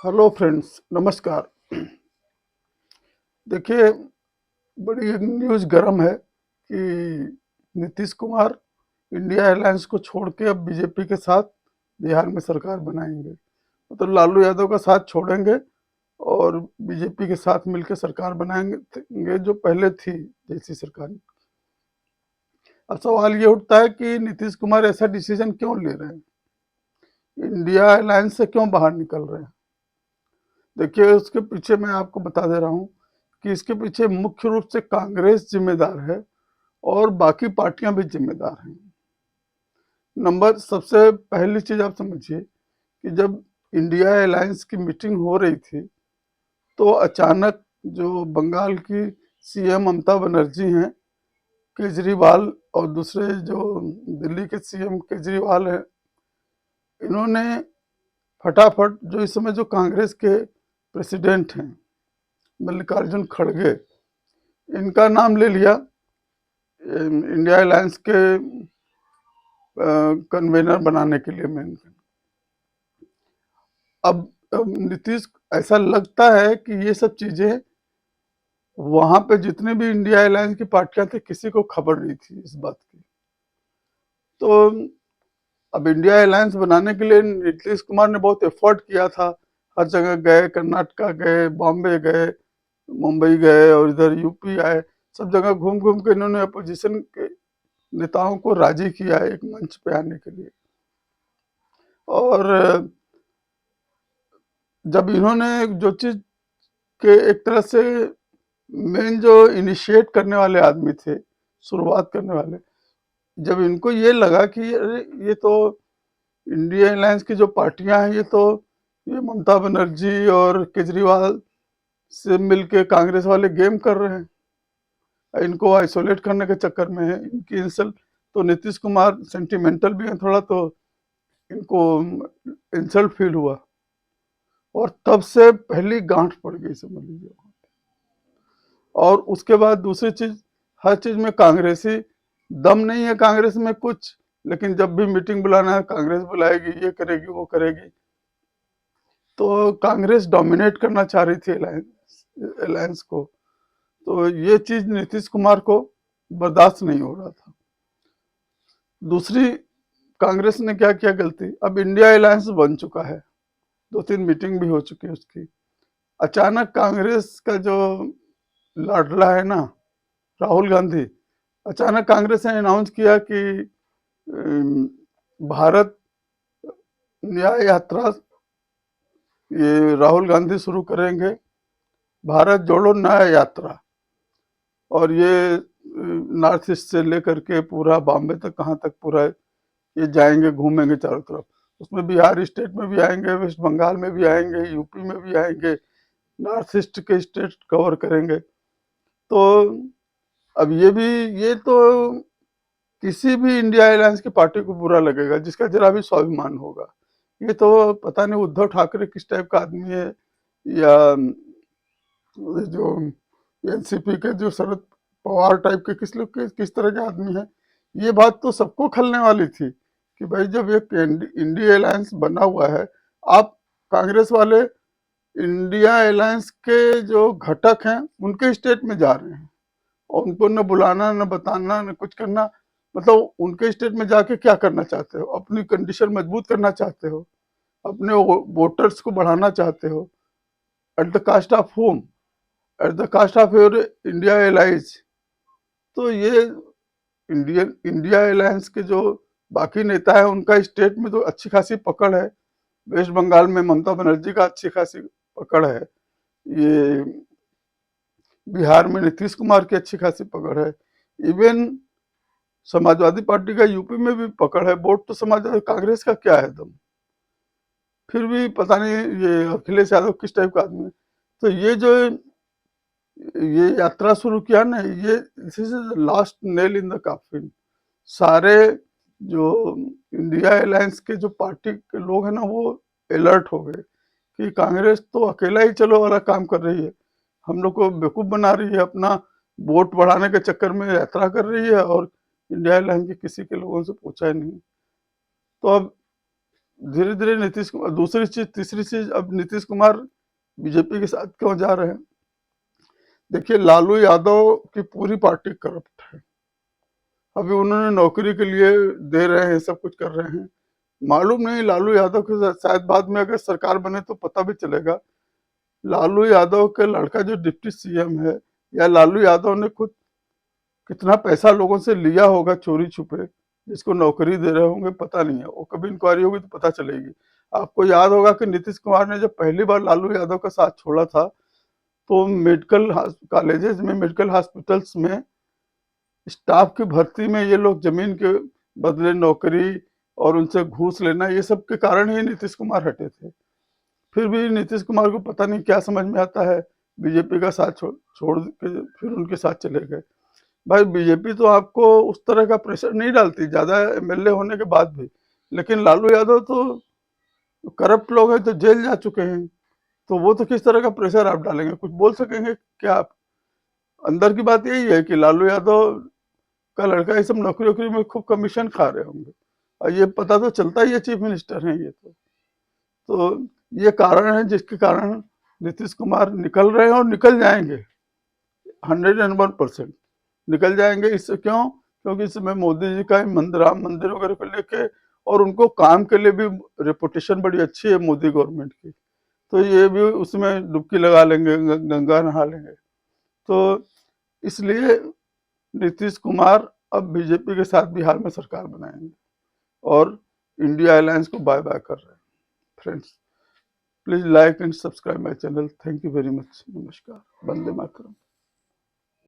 Hello friends, नमस्कार। देखिए, बड़ी एक न्यूज़ गर्म है कि नीतीश कुमार इंडिया अलायंस को छोड़ के अब बीजेपी के साथ बिहार में सरकार बनाएंगे। मतलब लालू यादव का साथ छोड़ेंगे और बीजेपी के साथ मिलकर सरकार बनाएंगे जो पहले थी जैसी सरकार। अब सवाल ये उठता है कि नीतीश कुमार ऐसा डिसीजन क्यों ले रहे हैं, इंडिया अलायंस से क्यों बाहर निकल रहे हैं। देखिए, उसके पीछे मैं आपको बता दे रहा हूँ कि इसके पीछे मुख्य रूप से कांग्रेस जिम्मेदार है और बाकी पार्टियां भी जिम्मेदार हैं। सबसे पहली चीज आप समझिए कि जब इंडिया अलायंस की मीटिंग हो रही थी तो अचानक जो बंगाल की सीएम ममता बनर्जी हैं, केजरीवाल और दूसरे जो दिल्ली के सीएम केजरीवाल हैं, इन्होंने फटाफट जो इस समय जो कांग्रेस के प्रेसिडेंट हैं मल्लिकार्जुन खड़गे, इनका नाम ले लिया इंडिया अलायंस के कन्वेनर बनाने के लिए। मैं अब नीतीश, ऐसा लगता है कि ये सब चीजें वहां पे जितने भी इंडिया अलायंस की पार्टियां थी किसी को खबर नहीं थी इस बात की। तो अब इंडिया अलायंस बनाने के लिए नीतीश कुमार ने बहुत एफर्ट किया था। हर जगह गए, कर्नाटका गए, बॉम्बे गए, मुंबई गए और इधर यूपी आए। सब जगह घूम घूम के इन्होंने अपोजिशन के नेताओं को राजी किया एक मंच पे आने के लिए। और जब इन्होंने जो चीज के एक तरह से मेन जो इनिशिएट करने वाले आदमी थे, शुरुआत करने वाले, जब इनको ये लगा कि अरे ये तो इंडिया अलायंस की जो पार्टियां हैं ये ममता बनर्जी और केजरीवाल से मिलके कांग्रेस वाले गेम कर रहे हैं, इनको आइसोलेट करने के चक्कर में है, इनकी इंसल्ट। तो नीतीश कुमार सेंटिमेंटल भी है थोड़ा, तो इनको इंसल्ट फील हुआ और तब से पहली गांठ पड़ गई, समझ लीजिए। और उसके बाद दूसरी चीज, हर चीज में कांग्रेसी दम नहीं है कांग्रेस में कुछ, लेकिन जब भी मीटिंग बुलाना है कांग्रेस बुलाएगी, ये करेगी वो करेगी। तो कांग्रेस डोमिनेट करना चाह रही थी अलायंस को। तो ये चीज नीतीश कुमार को बर्दाश्त नहीं हो रहा था। दूसरी, कांग्रेस ने क्या किया गलती, अब इंडिया अलायंस बन चुका है, 2-3 मीटिंग भी हो चुकी है उसकी। अचानक कांग्रेस का जो लाडला है ना, राहुल गांधी, अचानक कांग्रेस ने अनाउंस किया कि भारत न्याय यात्रा ये राहुल गांधी शुरू करेंगे, भारत जोड़ो न्याय यात्रा। और ये नॉर्थ ईस्ट से लेकर के पूरा बॉम्बे तक, कहाँ तक पूरा ये जाएंगे, घूमेंगे चारों तरफ। उसमें बिहार स्टेट में भी आएंगे, वेस्ट बंगाल में भी आएंगे, यूपी में भी आएंगे, नॉर्थ ईस्ट के स्टेट कवर करेंगे। तो अब ये तो किसी भी इंडिया अलायंस की पार्टी को बुरा लगेगा जिसका जरा भी स्वाभिमान होगा। ये तो पता नहीं उद्धव ठाकरे किस टाइप का आदमी है, या जो एनसीपी के जो शरद पवार टाइप के किस लोग के किस तरह के आदमी है। ये बात तो सबको खलने वाली थी कि भाई जब एक इंडिया अलायंस बना हुआ है, आप कांग्रेस वाले इंडिया अलायंस के जो घटक हैं उनके स्टेट में जा रहे हैं और उनको न बुलाना, न बताना, न कुछ करना। मतलब उनके स्टेट में जाके क्या करना चाहते हो, अपनी कंडीशन मजबूत करना चाहते हो, अपने वोटर्स को बढ़ाना चाहते हो, at the cost of home, at the cost of your India allies. तो ये इंडिया अलायंस के जो बाकी नेता है उनका स्टेट में तो अच्छी खासी पकड़ है। वेस्ट बंगाल में ममता बनर्जी का अच्छी खासी पकड़ है, ये बिहार में नीतीश कुमार की अच्छी खासी पकड़ है, इवन समाजवादी पार्टी का यूपी में भी पकड़ है। वोट तो समाजवादी, कांग्रेस का क्या है दम, फिर भी पता नहीं ये अखिलेश यादव किस टाइप का आदमी है। तो ये जो ये यात्रा शुरू किया ना, ये this is last nail in the coffin. सारे जो इंडिया अलायंस के जो पार्टी के लोग हैं ना, वो अलर्ट हो गए कि कांग्रेस तो अकेला ही चलो वाला काम कर रही है, हम लोग को बेवकूफ बना रही है, अपना वोट बढ़ाने के चक्कर में यात्रा कर रही है और इंडिया अलायंस के किसी के लोगों से पूछा ही नहीं। तो अब धीरे धीरे नीतीश कुमार, दूसरी चीज, तीसरी चीज, अब नीतीश कुमार बीजेपी के साथ क्यों जा रहे हैं? देखिए, लालू यादव की पूरी पार्टी करप्ट है। अभी उन्होंने नौकरी के लिए दे रहे हैं, सब कुछ कर रहे हैं, मालूम नहीं लालू यादव के साथ, शायद बाद में अगर सरकार बने तो पता भी चलेगा, लालू यादव के लड़का जो डिप्टी सीएम है, या लालू यादव ने खुद कितना पैसा लोगों से लिया होगा चोरी छुपे, जिसको नौकरी दे रहे होंगे, पता नहीं है। वो कभी इंक्वायरी होगी तो पता चलेगी। आपको याद होगा कि नीतीश कुमार ने जब पहली बार लालू यादव का साथ छोड़ा था, तो मेडिकल कॉलेजेस में, मेडिकल हॉस्पिटल्स में स्टाफ की भर्ती में ये लोग जमीन के बदले नौकरी और उनसे घूस लेना, ये सब के कारण ही नीतीश कुमार हटे थे। फिर भी नीतीश कुमार को पता नहीं क्या समझ में आता है, बीजेपी का साथ छोड़ के फिर उनके साथ चले गए। भाई, बीजेपी तो आपको उस तरह का प्रेशर नहीं डालती ज्यादा एमएलए होने के बाद भी, लेकिन लालू यादव तो करप्ट लोग हैं, तो जेल जा चुके हैं, तो वो तो किस तरह का प्रेशर आप डालेंगे? कुछ बोल सकेंगे क्या आप? अंदर की बात यही है कि लालू यादव का लड़का ये सब नौकरी वोकरी में खूब कमीशन खा रहे होंगे, और ये पता तो चलता ही है, चीफ मिनिस्टर हैं ये तो ये कारण है जिसके कारण नीतीश कुमार निकल रहे हैं और निकल जाएंगे, 101% निकल जाएंगे। इससे क्यों? क्योंकि इस समय मोदी जी का राम मंदिर वगैरह को लेके, और उनको काम के लिए भी रेपुटेशन बड़ी अच्छी है मोदी गवर्नमेंट की, तो ये भी उसमें डुबकी लगा लेंगे, गंगा नहा लेंगे। तो इसलिए नीतीश कुमार अब बीजेपी के साथ बिहार में सरकार बनाएंगे और इंडिया अलायंस को बाय बाय कर रहे हैं। Friends, please like and subscribe my channel. Thank you very much. नमस्कार। वंदे मातरम।